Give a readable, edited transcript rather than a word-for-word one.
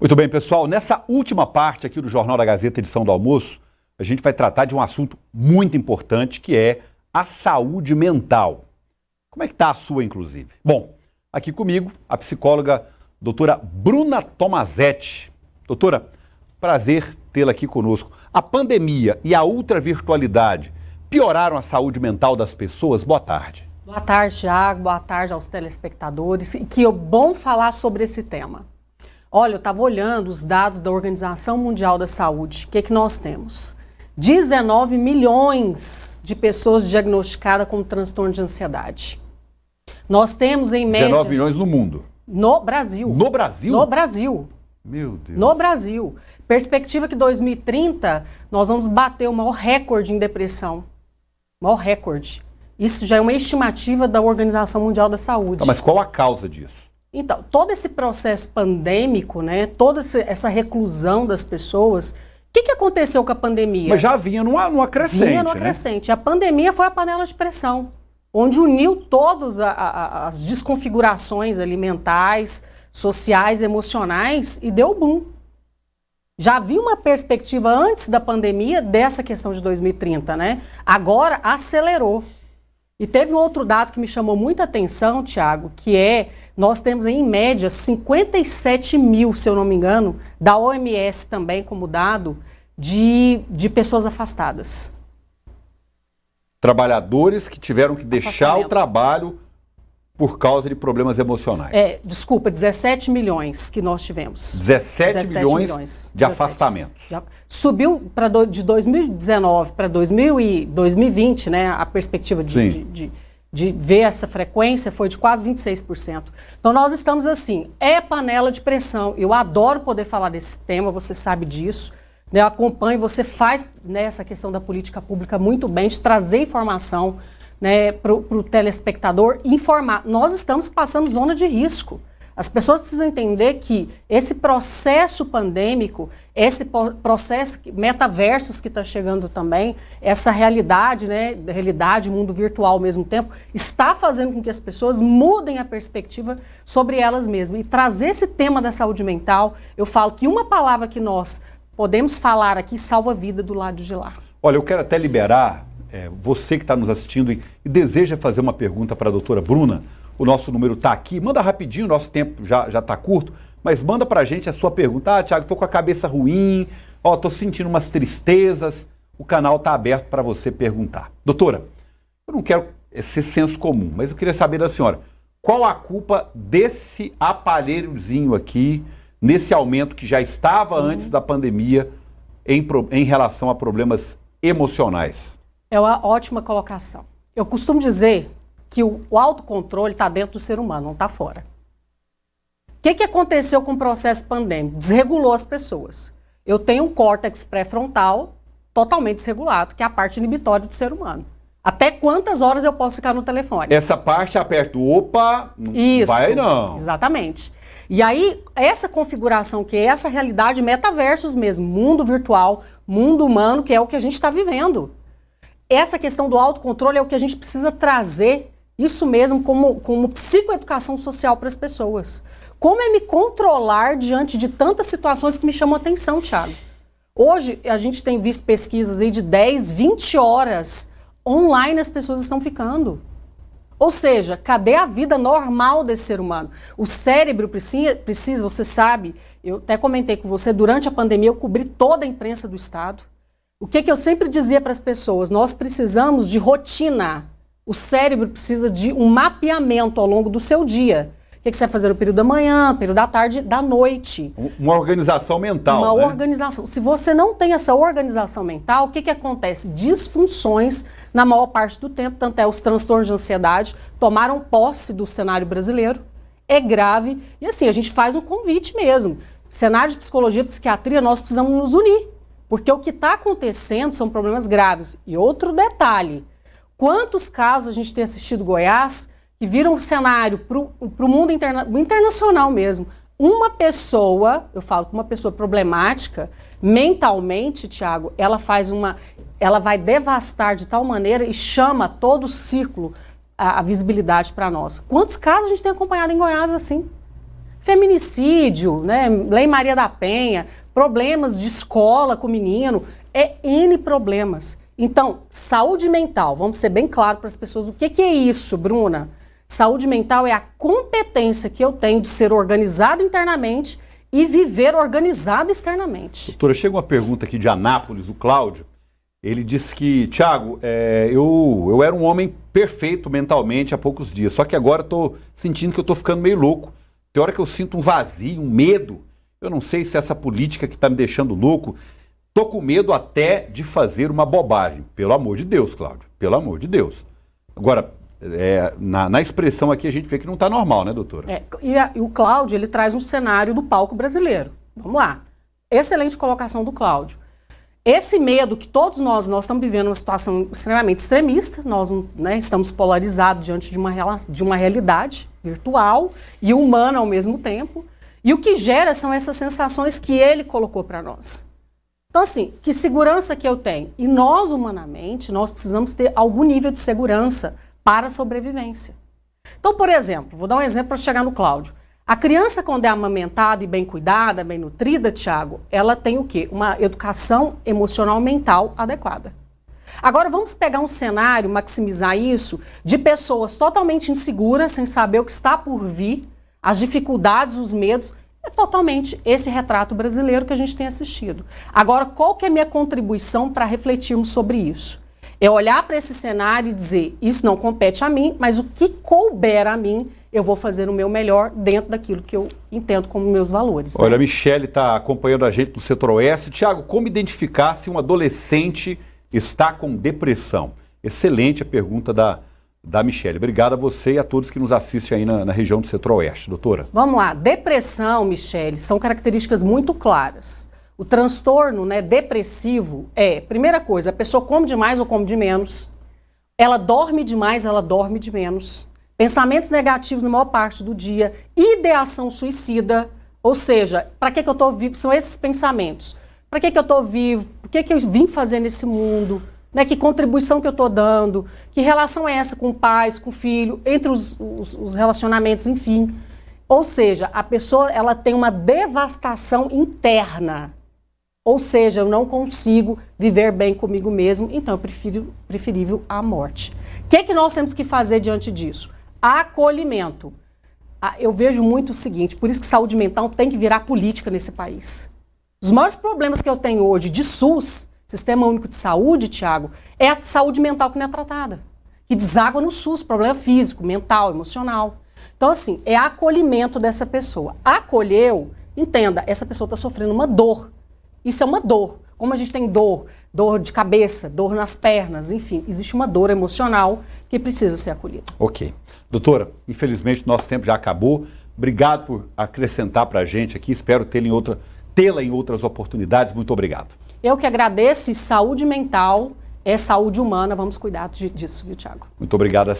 Muito bem, pessoal. Nessa última parte aqui do Jornal da Gazeta, edição do almoço, a gente vai tratar de um assunto muito importante, que é a saúde mental. Como é que está a sua, inclusive? Bom, aqui comigo, a psicóloga doutora Bruna Tomazetti. Doutora, prazer tê-la aqui conosco. A pandemia e a ultravirtualidade pioraram a saúde mental das pessoas? Boa tarde. Boa tarde, Thiago. Boa tarde aos telespectadores. Que é bom falar sobre esse tema. Olha, eu estava olhando os dados da Organização Mundial da Saúde. O que nós temos? 19 milhões de pessoas diagnosticadas com transtorno de ansiedade. Nós temos, em média... 19 milhões no mundo? No Brasil. No Brasil? No Brasil. Meu Deus. No Brasil. Perspectiva que 2030 nós vamos bater o maior recorde em depressão. Maior recorde. Isso já é uma estimativa da Organização Mundial da Saúde. Tá, mas qual a causa disso? Então, todo esse processo pandêmico, né, toda essa reclusão das pessoas, o que aconteceu com a pandemia? Mas já vinha numa crescente, Vinha numa crescente. A pandemia foi a panela de pressão, onde uniu todas as desconfigurações alimentares, sociais, emocionais e deu boom. Já havia uma perspectiva antes da pandemia dessa questão de 2030, né? Agora acelerou. E teve um outro dado que me chamou muita atenção, Thiago, que é, nós temos em média 57 mil, se eu não me engano, da OMS também como dado, de pessoas afastadas. Trabalhadores que tiveram que deixar o trabalho por causa de problemas emocionais. Desculpa, 17 milhões que nós tivemos. 17 milhões de afastamentos. Subiu de 2019 para 2020, né? A perspectiva de ver essa frequência foi de quase 26%. Então nós estamos assim, panela de pressão. Eu adoro poder falar desse tema, você sabe disso. Eu acompanho, você faz nessa questão da política pública muito bem, de trazer informação, né, para o telespectador informar. Nós estamos passando zona de risco. As pessoas precisam entender que esse processo pandêmico, esse processo metaversos que está chegando também, essa realidade, né, realidade, mundo virtual ao mesmo tempo, está fazendo com que as pessoas mudem a perspectiva sobre elas mesmas. E trazer esse tema da saúde mental, eu falo que uma palavra que nós podemos falar aqui salva a vida do lado de lá. Olha, eu quero até liberar você que está nos assistindo e deseja fazer uma pergunta para a doutora Bruna. O nosso número está aqui. Manda rapidinho, nosso tempo já está curto, mas manda para a gente a sua pergunta. Ah, Thiago, estou com a cabeça ruim, estou sentindo umas tristezas. O canal está aberto para você perguntar. Doutora, eu não quero ser senso comum, mas eu queria saber da senhora, qual a culpa desse aparelhozinho aqui, nesse aumento que já estava antes da pandemia em relação a problemas emocionais? É uma ótima colocação. Eu costumo dizer que o autocontrole está dentro do ser humano, não está fora. O que aconteceu com o processo pandêmico? Desregulou as pessoas. Eu tenho um córtex pré-frontal totalmente desregulado, que é a parte inibitória do ser humano. Até quantas horas eu posso ficar no telefone? Essa parte aperta o opa, não vai não. Exatamente. E aí, essa configuração, que é essa realidade metaversos mesmo, mundo virtual, mundo humano, que é o que a gente está vivendo. Essa questão do autocontrole é o que a gente precisa trazer, isso mesmo, como psicoeducação social para as pessoas. Como é me controlar diante de tantas situações que me chamam a atenção, Thiago? Hoje, a gente tem visto pesquisas aí de 10, 20 horas online as pessoas estão ficando. Ou seja, cadê a vida normal desse ser humano? O cérebro precisa, você sabe, eu até comentei com você, durante a pandemia eu cobri toda a imprensa do Estado. O que eu sempre dizia para as pessoas? Nós precisamos de rotina. O cérebro precisa de um mapeamento ao longo do seu dia. O que você vai fazer no período da manhã, no período da tarde, da noite. Uma organização mental, Uma organização. Se você não tem essa organização mental, o que acontece? Disfunções na maior parte do tempo, tanto é os transtornos de ansiedade, tomaram posse do cenário brasileiro. É grave. E assim, a gente faz um convite mesmo. Cenário de psicologia e psiquiatria, nós precisamos nos unir. Porque o que está acontecendo são problemas graves. E outro detalhe, quantos casos a gente tem assistido Goiás que viram um cenário para o mundo internacional mesmo. Uma pessoa, eu falo que uma pessoa problemática, mentalmente, Thiago, ela vai devastar de tal maneira e chama todo o círculo, a visibilidade para nós. Quantos casos a gente tem acompanhado em Goiás assim? Feminicídio, né? Lei Maria da Penha, problemas de escola com o menino, N problemas. Então, saúde mental, vamos ser bem claros para as pessoas, o que é isso, Bruna? Saúde mental é a competência que eu tenho de ser organizado internamente e viver organizado externamente. Doutora, chega uma pergunta aqui de Anápolis, o Cláudio. Ele disse que, Tiago, eu era um homem perfeito mentalmente há poucos dias, só que agora estou sentindo que eu estou ficando meio louco. Tem hora que eu sinto um vazio, um medo. Eu não sei se essa política que está me deixando louco. Estou com medo até de fazer uma bobagem. Pelo amor de Deus, Cláudio, pelo amor de Deus. Agora, na expressão aqui a gente vê que não está normal, né, doutora? E o Cláudio, ele traz um cenário do palco brasileiro. Vamos lá. Excelente colocação do Cláudio. Esse medo que todos nós estamos vivendo uma situação extremamente extremista, nós, né, estamos polarizados diante de uma realidade virtual e humana ao mesmo tempo, e o que gera são essas sensações que ele colocou para nós. Então, assim, que segurança que eu tenho? E nós, humanamente, nós precisamos ter algum nível de segurança para a sobrevivência. Então, por exemplo, vou dar um exemplo para chegar no Cláudio. A criança, quando é amamentada e bem cuidada, bem nutrida, Tiago, ela tem o quê? Uma educação emocional mental adequada. Agora, vamos pegar um cenário, maximizar isso, de pessoas totalmente inseguras, sem saber o que está por vir, as dificuldades, os medos. É totalmente esse retrato brasileiro que a gente tem assistido. Agora, qual que é a minha contribuição para refletirmos sobre isso? É olhar para esse cenário e dizer, isso não compete a mim, mas o que couber a mim, eu vou fazer o meu melhor dentro daquilo que eu entendo como meus valores. Olha, a Michele está acompanhando a gente no Centro-Oeste. Tiago, como identificar se um adolescente está com depressão? Excelente a pergunta da Michele. Obrigado a você e a todos que nos assistem aí na região do Centro-Oeste. Doutora. Vamos lá. Depressão, Michele, são características muito claras. O transtorno, né, depressivo primeira coisa, a pessoa come demais ou come de menos. Ela dorme demais, ela dorme de menos. Pensamentos negativos na maior parte do dia. Ideação suicida. Ou seja, para que eu estou vivo? São esses pensamentos. Para que eu estou vivo? O que eu vim fazer nesse mundo? Né, que contribuição que eu estou dando? Que relação é essa com o pai, com o filho, entre os relacionamentos, enfim. Ou seja, a pessoa ela tem uma devastação interna. Ou seja, eu não consigo viver bem comigo mesmo, então é preferível a morte. O que nós temos que fazer diante disso? Acolhimento. Eu vejo muito o seguinte, por isso que saúde mental tem que virar política nesse país. Os maiores problemas que eu tenho hoje de SUS, Sistema Único de Saúde, Tiago, é a saúde mental que não é tratada. Que deságua no SUS, problema físico, mental, emocional. Então, assim, é acolhimento dessa pessoa. Acolheu, entenda, essa pessoa está sofrendo uma dor. Isso é uma dor. Como a gente tem dor de cabeça, dor nas pernas, enfim, existe uma dor emocional que precisa ser acolhida. Ok. Doutora, infelizmente nosso tempo já acabou. Obrigado por acrescentar para a gente aqui. Espero tê-la em outras oportunidades. Muito obrigado. Eu que agradeço. Saúde mental é saúde humana. Vamos cuidar disso, viu, Tiago? Muito obrigado.